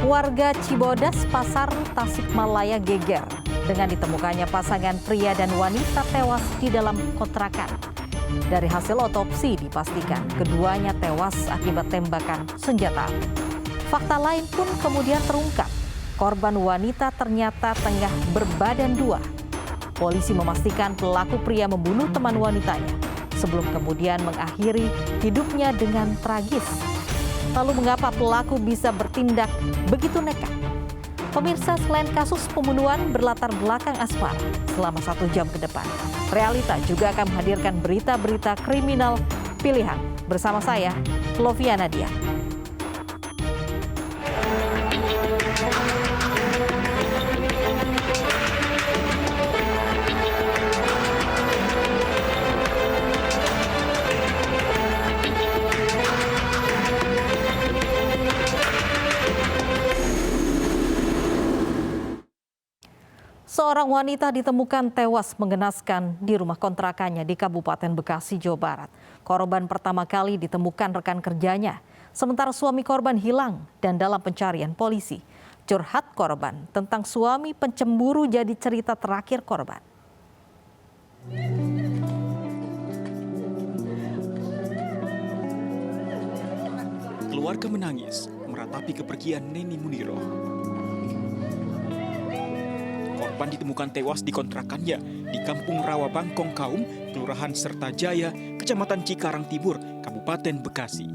Warga Cibodas, Pasar Tasikmalaya geger dengan ditemukannya pasangan pria dan wanita tewas di dalam kontrakan. Dari hasil otopsi dipastikan keduanya tewas akibat tembakan senjata api. Fakta lain pun kemudian terungkap. Korban wanita ternyata tengah berbadan dua. Polisi memastikan pelaku pria membunuh teman wanitanya sebelum kemudian mengakhiri hidupnya dengan tragis. Lalu mengapa pelaku bisa bertindak begitu nekat? Pemirsa, selain kasus pembunuhan berlatar belakang asmara selama 1 jam ke depan, Realita juga akan menghadirkan berita-berita kriminal pilihan. Bersama saya, Lovia Nadia. Seorang wanita ditemukan tewas mengenaskan di rumah kontrakannya di Kabupaten Bekasi, Jawa Barat. Korban pertama kali ditemukan rekan kerjanya, sementara suami korban hilang dan dalam pencarian polisi. Curhat korban tentang suami pencemburu jadi cerita terakhir korban. Keluarga menangis meratapi kepergian Neni Muniro. Korban ditemukan tewas di kontrakannya di Kampung Rawa Bangkong Kaum, Kelurahan Sertajaya, Kecamatan Cikarang Timur, Kabupaten Bekasi.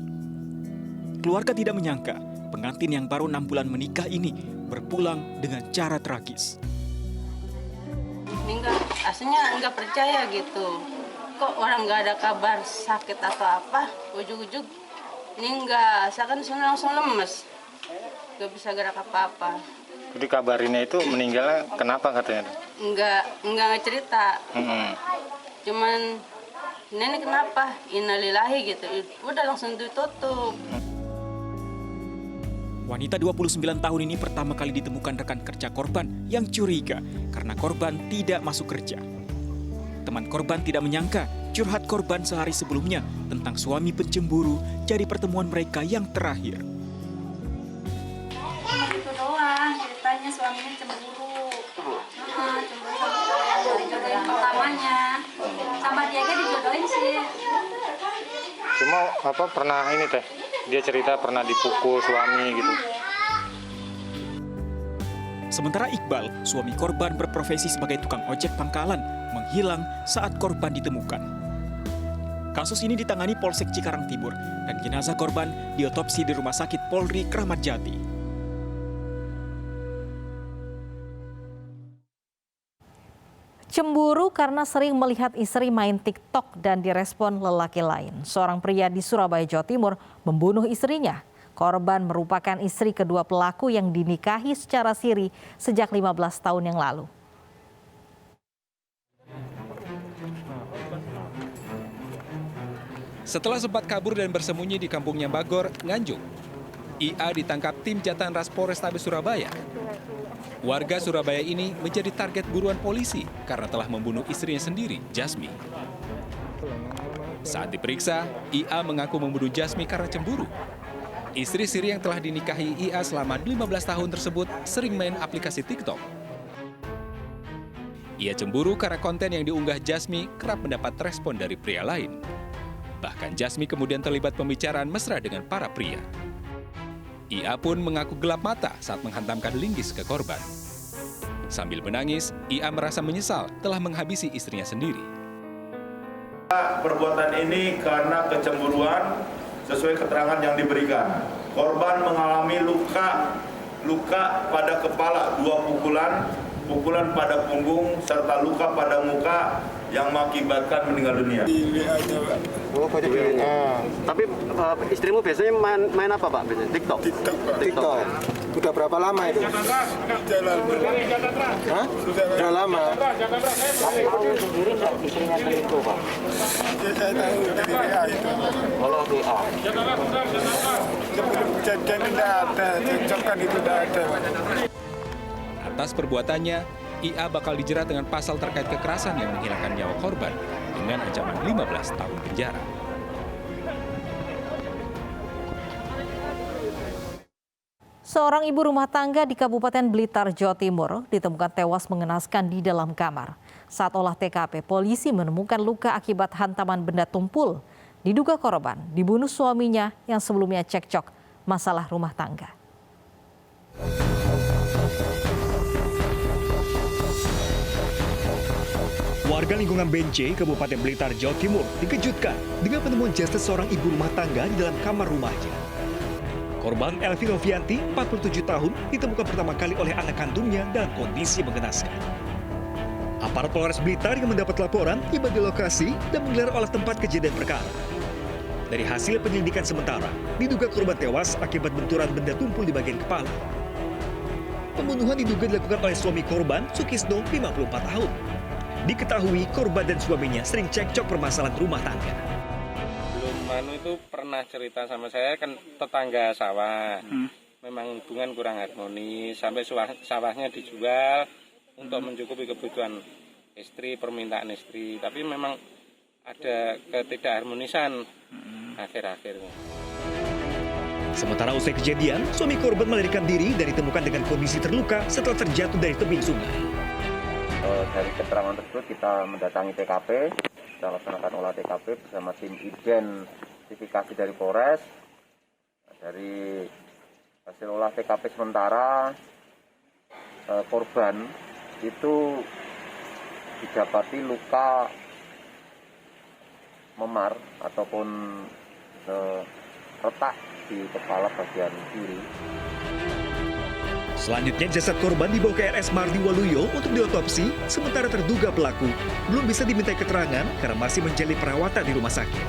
Keluarga tidak menyangka pengantin yang baru 6 bulan menikah ini berpulang dengan cara tragis. Aslinya enggak percaya gitu. Kok orang enggak ada kabar sakit atau apa, ujug-ujug ini enggak, saya kan langsung lemes. Enggak bisa gerak apa-apa. Jadi kabarinnya itu meninggalnya kenapa katanya? Enggak cerita. Cuman ini kenapa? Innalillahi gitu. Udah langsung ditutup. Wanita 29 tahun ini pertama kali ditemukan rekan kerja korban yang curiga karena korban tidak masuk kerja. Teman korban tidak menyangka curhat korban sehari sebelumnya tentang suami pencemburu jadi pertemuan mereka yang terakhir. Itu doang ceritanya, suaminya cemburu. Cemburu sama yang dijodohin pertamanya. Sama dia kan dijodohin sih. Cuma pernah ini teh, dia cerita pernah dipukul suami gitu. Sementara Iqbal, suami korban berprofesi sebagai tukang ojek pangkalan, menghilang saat korban ditemukan. Kasus ini ditangani Polsek Cikarang Timur dan jenazah korban diotopsi di Rumah Sakit Polri Kramat Jati. Cemburu karena sering melihat istri main TikTok dan direspon lelaki lain. Seorang pria di Surabaya, Jawa Timur membunuh istrinya. Korban merupakan istri kedua pelaku yang dinikahi secara siri sejak 15 tahun yang lalu. Setelah sempat kabur dan bersembunyi di kampungnya Bagor, Nganjuk, IA ditangkap tim Jatan Ras Polrestabes Surabaya. Warga Surabaya ini menjadi target buruan polisi karena telah membunuh istrinya sendiri, Jasmi. Saat diperiksa, IA mengaku membunuh Jasmi karena cemburu. Istri siri yang telah dinikahi IA selama 15 tahun tersebut sering main aplikasi TikTok. Ia cemburu karena konten yang diunggah Jasmi kerap mendapat respon dari pria lain. Bahkan Jasmi kemudian terlibat pembicaraan mesra dengan para pria. IA pun mengaku gelap mata saat menghantamkan linggis ke korban. Sambil menangis, IA merasa menyesal telah menghabisi istrinya sendiri. Perbuatan ini karena kecemburuan sesuai keterangan yang diberikan. Korban mengalami luka pada kepala 2 pukulan pada punggung, serta luka pada muka yang mengakibatkan meninggal dunia. Oh, Tapi istrimu biasanya main apa, Pak? Biasanya TikTok? TikTok. Udah berapa lama itu? Hah? Sudah lama. Tapi tahu sendiri nggak istrinya selingkuh, Pak? Saya tahu dari WA itu. Oleh WA. Sebelum kejadian tidak ada, cocokkan itu tidak ada. Atas perbuatannya, IA bakal dijerat dengan pasal terkait kekerasan yang menghilangkan nyawa korban dengan ancaman 15 tahun penjara. Seorang ibu rumah tangga di Kabupaten Blitar, Jawa Timur ditemukan tewas mengenaskan di dalam kamar. Saat olah TKP, polisi menemukan luka akibat hantaman benda tumpul. Diduga korban dibunuh suaminya yang sebelumnya cekcok masalah rumah tangga. Warga lingkungan Bence, Kabupaten Blitar, Jawa Timur dikejutkan dengan penemuan jasad seorang ibu rumah tangga di dalam kamar rumahnya. Korban Elvi Novianti, 47 tahun, ditemukan pertama kali oleh anak kandungnya dalam kondisi mengenaskan. Aparat Polres Blitar yang mendapat laporan tiba di lokasi dan menggelar olah tempat kejadian perkara. Dari hasil penyelidikan sementara, diduga korban tewas akibat benturan benda tumpul di bagian kepala. Pembunuhan diduga dilakukan oleh suami korban, Sukisno, 54 tahun. Diketahui korban dan suaminya sering cekcok permasalahan rumah tangga. Manu itu pernah cerita sama saya, kan tetangga sawah. Memang hubungan kurang harmonis, sampai sawahnya dijual untuk mencukupi kebutuhan istri, permintaan istri. Tapi memang ada ketidakharmonisan akhir-akhirnya. Sementara usai kejadian, suami korban melarikan diri dan ditemukan dengan kondisi terluka setelah terjatuh dari tebing sungai. Dari keterangan tersebut kita mendatangi TKP, kita laksanakan olah TKP bersama tim identifikasi dari Polres. Dari hasil olah TKP sementara, korban itu didapati luka memar ataupun retak di kepala bagian kiri. Selanjutnya jasad korban dibawa ke RS Mardi Waluyo untuk diotopsi, sementara terduga pelaku belum bisa dimintai keterangan karena masih menjalani perawatan di rumah sakit.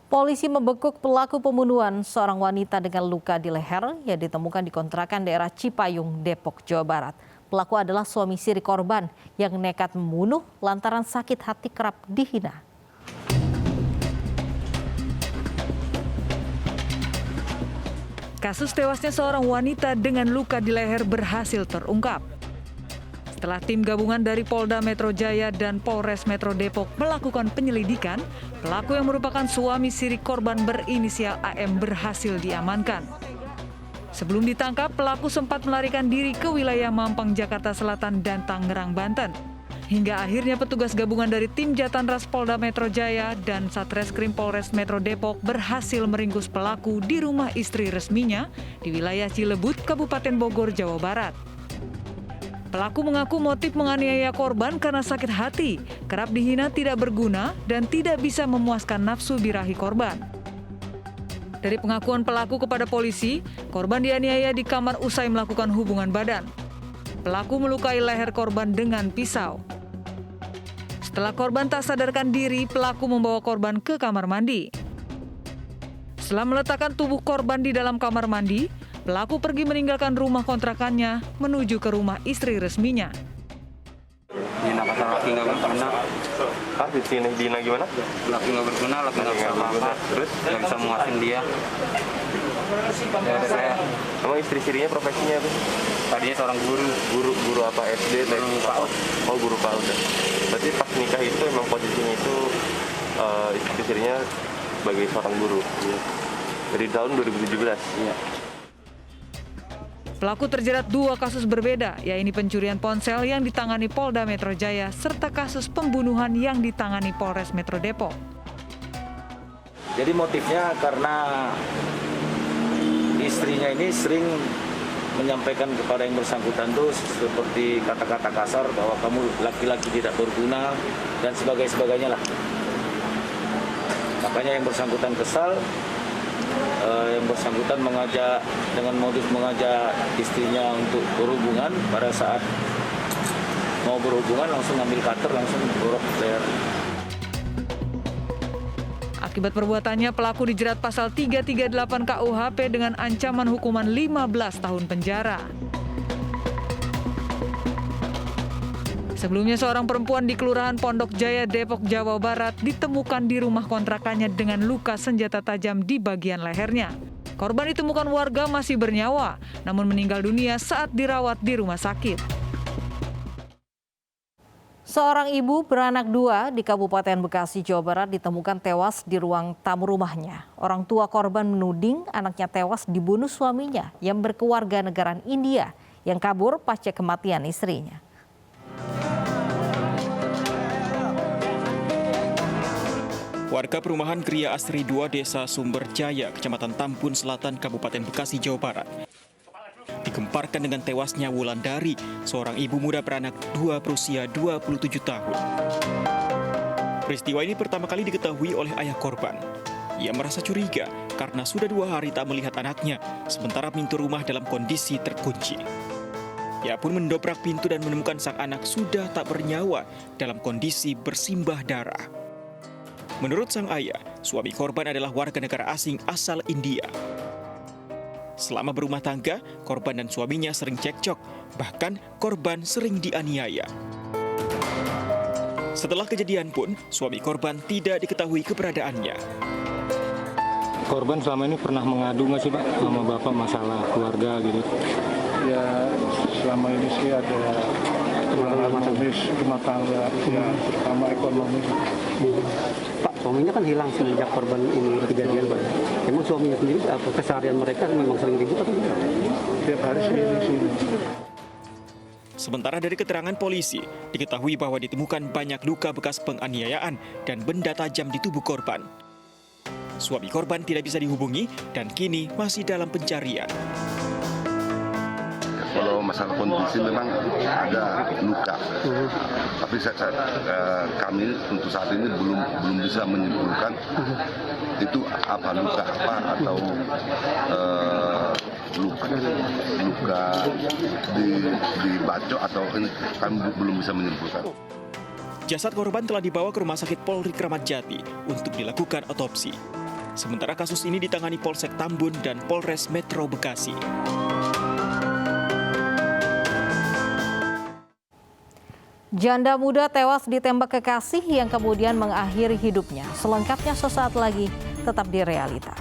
Polisi membekuk pelaku pembunuhan seorang wanita dengan luka di leher yang ditemukan di kontrakan daerah Cipayung, Depok, Jawa Barat. Pelaku adalah suami siri korban yang nekat membunuh lantaran sakit hati kerap dihina. Kasus tewasnya seorang wanita dengan luka di leher berhasil terungkap. Setelah tim gabungan dari Polda Metro Jaya dan Polres Metro Depok melakukan penyelidikan, pelaku yang merupakan suami siri korban berinisial AM berhasil diamankan. Sebelum ditangkap, pelaku sempat melarikan diri ke wilayah Mampang, Jakarta Selatan dan Tangerang, Banten. Hingga akhirnya petugas gabungan dari tim Jatanras Polda Metro Jaya dan Satreskrim Polres Metro Depok berhasil meringkus pelaku di rumah istri resminya di wilayah Cilebut, Kabupaten Bogor, Jawa Barat. Pelaku mengaku motif menganiaya korban karena sakit hati, kerap dihina tidak berguna, dan tidak bisa memuaskan nafsu birahi korban. Dari pengakuan pelaku kepada polisi, korban dianiaya di kamar usai melakukan hubungan badan. Pelaku melukai leher korban dengan pisau. Setelah korban tak sadarkan diri, pelaku membawa korban ke kamar mandi. Setelah meletakkan tubuh korban di dalam kamar mandi, pelaku pergi meninggalkan rumah kontrakannya menuju ke rumah istri resminya. Dina pasal laki nggak berguna. Di sini Dina gimana? Laki nggak berguna, laki nggak bisa apa-apa. Terus nggak bisa memuasin dia. Ya saya. Emang istri sirinya profesinya apa? Tadinya seorang guru. Guru apa SD? Guru PAUD. Oh, guru PAUD. Berarti pas nikah itu emang posisinya itu istri sirinya sebagai seorang guru. Dari tahun 2017. Iya. Pelaku terjerat 2 kasus berbeda, yaitu pencurian ponsel yang ditangani Polda Metro Jaya serta kasus pembunuhan yang ditangani Polres Metro Depok. Jadi motifnya karena istrinya ini sering menyampaikan kepada yang bersangkutan itu seperti kata-kata kasar bahwa kamu laki-laki tidak berguna dan sebagainya lah. Makanya yang bersangkutan kesal. Yang bersangkutan mengajak dengan modus mengajak istrinya untuk berhubungan. Pada saat mau berhubungan langsung ambil cutter, langsung borok leher. Akibat perbuatannya, pelaku dijerat pasal 338 KUHP dengan ancaman hukuman 15 tahun penjara. Sebelumnya seorang perempuan di Kelurahan Pondok Jaya, Depok, Jawa Barat ditemukan di rumah kontrakannya dengan luka senjata tajam di bagian lehernya. Korban ditemukan warga masih bernyawa, namun meninggal dunia saat dirawat di rumah sakit. Seorang ibu beranak 2 di Kabupaten Bekasi, Jawa Barat ditemukan tewas di ruang tamu rumahnya. Orang tua korban menuding anaknya tewas dibunuh suaminya yang berkewarganegaraan India yang kabur pasca kematian istrinya. Warga perumahan Gria Asri 2 Desa Sumberjaya, Kecamatan Tambun Selatan, Kabupaten Bekasi, Jawa Barat digemparkan dengan tewasnya Wulandari, seorang ibu muda beranak 2 berusia 27 tahun. Peristiwa ini pertama kali diketahui oleh ayah korban. Ia merasa curiga karena sudah 2 hari tak melihat anaknya, sementara pintu rumah dalam kondisi terkunci. Ia pun mendobrak pintu dan menemukan sang anak sudah tak bernyawa dalam kondisi bersimbah darah. Menurut sang ayah, suami korban adalah warga negara asing asal India. Selama berumah tangga, korban dan suaminya sering cekcok, bahkan korban sering dianiaya. Setelah kejadian pun, suami korban tidak diketahui keberadaannya. Korban selama ini pernah mengadu nggak sih Pak sama Bapak masalah keluarga gitu? Ya selama ini sih ada kurang harmonis rumah tangga, ya terutama ekonomi. Pak, suaminya kan hilang sejak korban ini kejadian, Pak. Emang suaminya sendiri apa keseharian mereka memang sering ribut atau tidak? Tiap hari sini. Sementara dari keterangan polisi, diketahui bahwa ditemukan banyak luka bekas penganiayaan dan benda tajam di tubuh korban. Suami korban tidak bisa dihubungi dan kini masih dalam pencarian. Kalau masalah kondisi memang ada luka, tapi kami untuk saat ini belum bisa menyimpulkan itu apa luka apa atau luka di bacok atau ini kami belum bisa menyimpulkan. Jasad korban telah dibawa ke Rumah Sakit Polri Kramat Jati untuk dilakukan otopsi. Sementara kasus ini ditangani Polsek Tambun dan Polres Metro Bekasi. Janda muda tewas ditembak kekasih yang kemudian mengakhiri hidupnya. Selengkapnya sesaat lagi, tetap di Realita.